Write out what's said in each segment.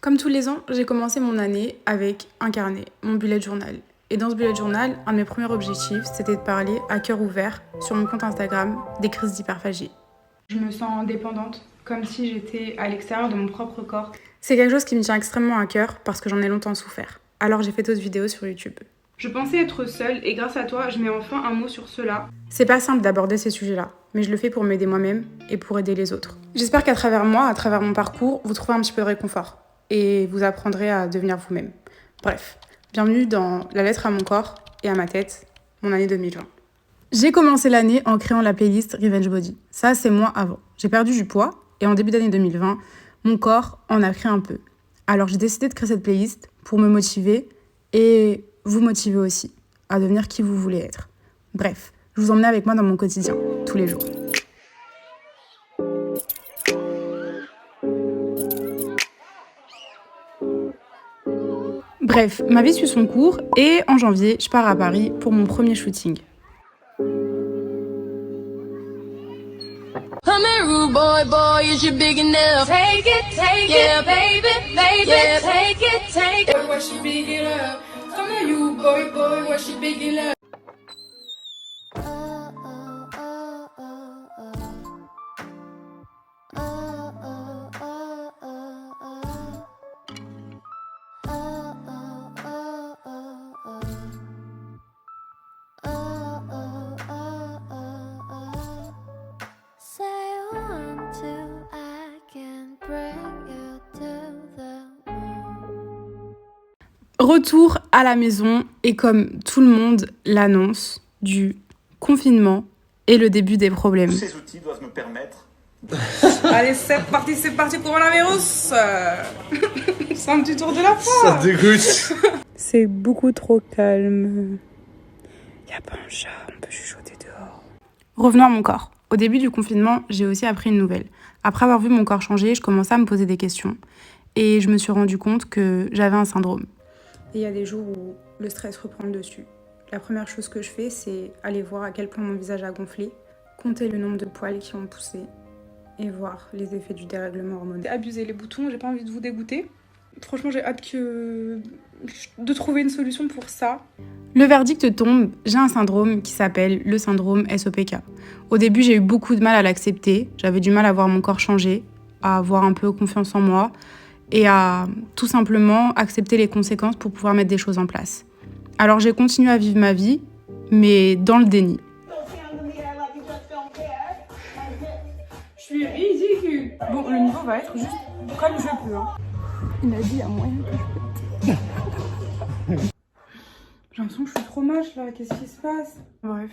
Comme tous les ans, j'ai commencé mon année avec un carnet, mon bullet journal. Et dans ce bullet journal, un de mes premiers objectifs, c'était de parler à cœur ouvert sur mon compte Instagram des crises d'hyperphagie. Je me sens indépendante, comme si j'étais à l'extérieur de mon propre corps. C'est quelque chose qui me tient extrêmement à cœur parce que j'en ai longtemps souffert. Alors j'ai fait d'autres vidéos sur YouTube. Je pensais être seule et grâce à toi, je mets enfin un mot sur cela. C'est pas simple d'aborder ces sujets-là, mais je le fais pour m'aider moi-même et pour aider les autres. J'espère qu'à travers moi, à travers mon parcours, vous trouverez un petit peu de réconfort et vous apprendrez à devenir vous-même. Bref, bienvenue dans La lettre à mon corps et à ma tête, mon année 2020. J'ai commencé l'année en créant la playlist Revenge Body. Ça, c'est moi avant. J'ai perdu du poids et en début d'année 2020, mon corps en a pris un peu. Alors j'ai décidé de créer cette playlist pour me motiver et vous motiver aussi à devenir qui vous voulez être. Bref, je vous emmène avec moi dans mon quotidien, tous les jours. Bref, ma vie suit son cours et en janvier, je pars à Paris pour mon premier shooting. Come here, rude boy, is you big enough? Take it, yeah, baby, yeah, take it. Why she big it up? Come here, you boy, why she big it up? Retour à la maison et comme tout le monde l'annonce du confinement et le début des problèmes. Tous ces outils doivent nous permettre... Allez, c'est parti, coronavirus. C'est un petit tour de la foi. Ça dégoûte. C'est beaucoup trop calme. Y a pas un chat, on peut chuchoter dehors. Revenons à mon corps. Au début du confinement, j'ai aussi appris une nouvelle. Après avoir vu mon corps changer, je commençais à me poser des questions. Et je me suis rendu compte que j'avais un syndrome. Et il y a des jours où le stress reprend le dessus. La première chose que je fais, c'est aller voir à quel point mon visage a gonflé, compter le nombre de poils qui ont poussé et voir les effets du dérèglement hormonal. Abusez les boutons, j'ai pas envie de vous dégoûter. Franchement, j'ai hâte de trouver une solution pour ça. Le verdict tombe, j'ai un syndrome qui s'appelle le syndrome SOPK. Au début, j'ai eu beaucoup de mal à l'accepter. J'avais du mal à voir mon corps changer, à avoir un peu confiance en moi et à tout simplement accepter les conséquences pour pouvoir mettre des choses en place. Alors j'ai continué à vivre ma vie, mais dans le déni. Je suis ridicule. Bon, le niveau va être juste comme je peux. Hein. Il a dit à moyen que je peux. J'ai l'impression que je suis trop mâche là, qu'est-ce qui se passe? Bref.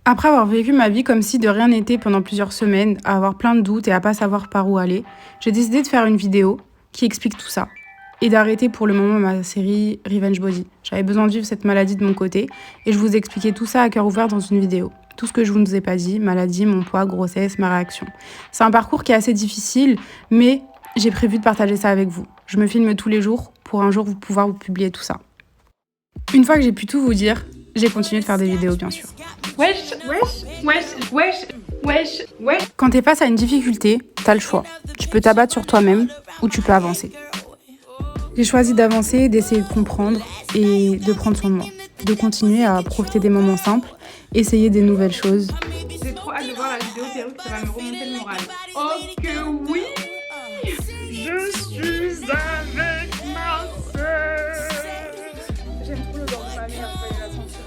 Après avoir vécu ma vie comme si de rien n'était pendant plusieurs semaines, à avoir plein de doutes et à pas savoir par où aller, j'ai décidé de faire une vidéo qui explique tout ça et d'arrêter pour le moment ma série Revenge Body. J'avais besoin de vivre cette maladie de mon côté et je vous expliquais tout ça à cœur ouvert dans une vidéo. Tout ce que je vous ai pas dit, maladie, mon poids, grossesse, ma réaction. C'est un parcours qui est assez difficile, mais j'ai prévu de partager ça avec vous. Je me filme tous les jours pour un jour pouvoir vous publier tout ça. Une fois que j'ai pu tout vous dire, j'ai continué de faire des vidéos bien sûr. Wesh. Quand t'es face à une difficulté, t'as le choix. Tu peux t'abattre sur toi-même ou tu peux avancer. J'ai choisi d'avancer, d'essayer de comprendre et de prendre soin de moi. De continuer à profiter des moments simples, essayer des nouvelles choses. J'ai trop hâte de voir la vidéo perruque, ça va me remonter le moral. Oh que oui! Je suis avec ma sœur! J'aime trop l'odeur de ma mère, je vais la sentir.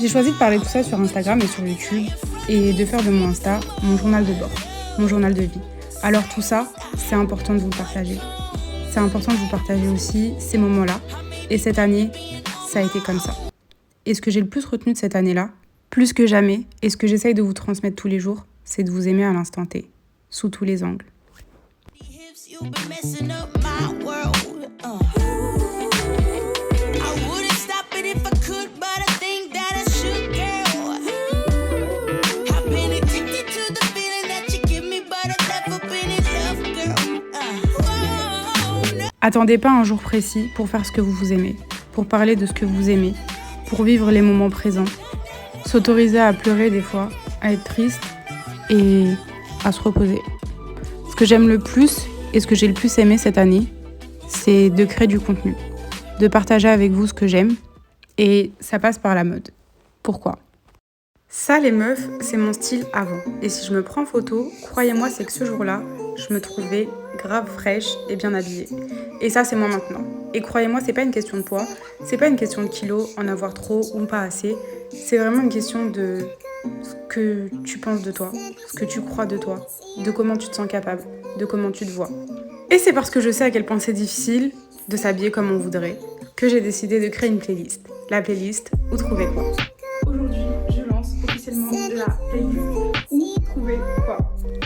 J'ai choisi de parler de tout ça sur Instagram et sur YouTube et de faire de mon Insta mon journal de bord, mon journal de vie. Alors tout ça, c'est important de vous le partager. C'est important de vous partager aussi ces moments-là. Et cette année, ça a été comme ça. Et ce que j'ai le plus retenu de cette année-là, plus que jamais, et ce que j'essaye de vous transmettre tous les jours, c'est de vous aimer à l'instant T, sous tous les angles. Attendez pas un jour précis pour faire ce que vous aimez, pour parler de ce que vous aimez, pour vivre les moments présents, s'autoriser à pleurer des fois, à être triste et à se reposer. Ce que j'aime le plus et ce que j'ai le plus aimé cette année, c'est de créer du contenu, de partager avec vous ce que j'aime, et ça passe par la mode. Pourquoi ? Ça, les meufs, c'est mon style avant. Et si je me prends photo, croyez-moi, c'est que ce jour-là, je me trouvais grave fraîche et bien habillée. Et ça, c'est moi maintenant. Et croyez-moi, c'est pas une question de poids, c'est pas une question de kilos, en avoir trop ou pas assez. C'est vraiment une question de ce que tu penses de toi, ce que tu crois de toi, de comment tu te sens capable, de comment tu te vois. Et c'est parce que je sais à quel point c'est difficile de s'habiller comme on voudrait que j'ai décidé de créer une playlist. La playlist Où trouver quoi ? Aujourd'hui, je lance officiellement la playlist Où trouver quoi ?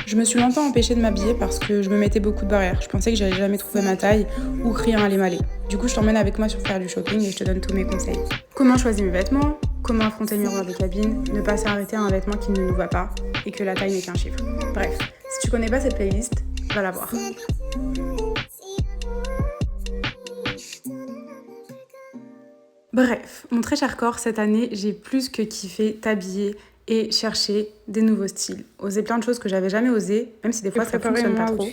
Je me suis longtemps empêchée de m'habiller parce que je me mettais beaucoup de barrières. Je pensais que j'allais jamais trouver ma taille ou que rien allait m'aller. Du coup, je t'emmène avec moi sur faire du shopping et je te donne tous mes conseils. Comment choisir mes vêtements ? Comment affronter le miroir des cabines ? Ne pas s'arrêter à un vêtement qui ne nous va pas et que la taille n'est qu'un chiffre. Bref, si tu connais pas cette playlist, va la voir. Bref, mon très cher corps, cette année, j'ai plus que kiffé t'habiller et chercher des nouveaux styles. Oser plein de choses que j'avais jamais osé, même si des fois ça fonctionne pas trop.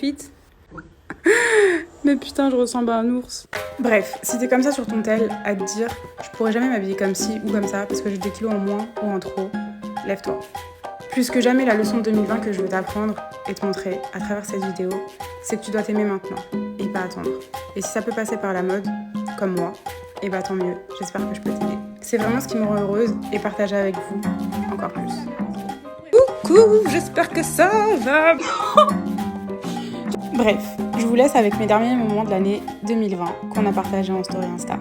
Mais putain, je ressemble à un ours. Bref, si t'es comme ça sur ton tel, à te dire, je pourrais jamais m'habiller comme ci ou comme ça parce que j'ai des kilos en moins ou en trop, lève-toi. Plus que jamais, la leçon de 2020 que je veux t'apprendre et te montrer à travers cette vidéo, c'est que tu dois t'aimer maintenant et pas attendre. Et si ça peut passer par la mode, comme moi, et bah tant mieux, j'espère que je peux t'aider. C'est vraiment ce qui me rend heureuse et partager avec vous encore plus. Coucou, j'espère que ça va. Bref, je vous laisse avec mes derniers moments de l'année 2020 qu'on a partagé en story Insta.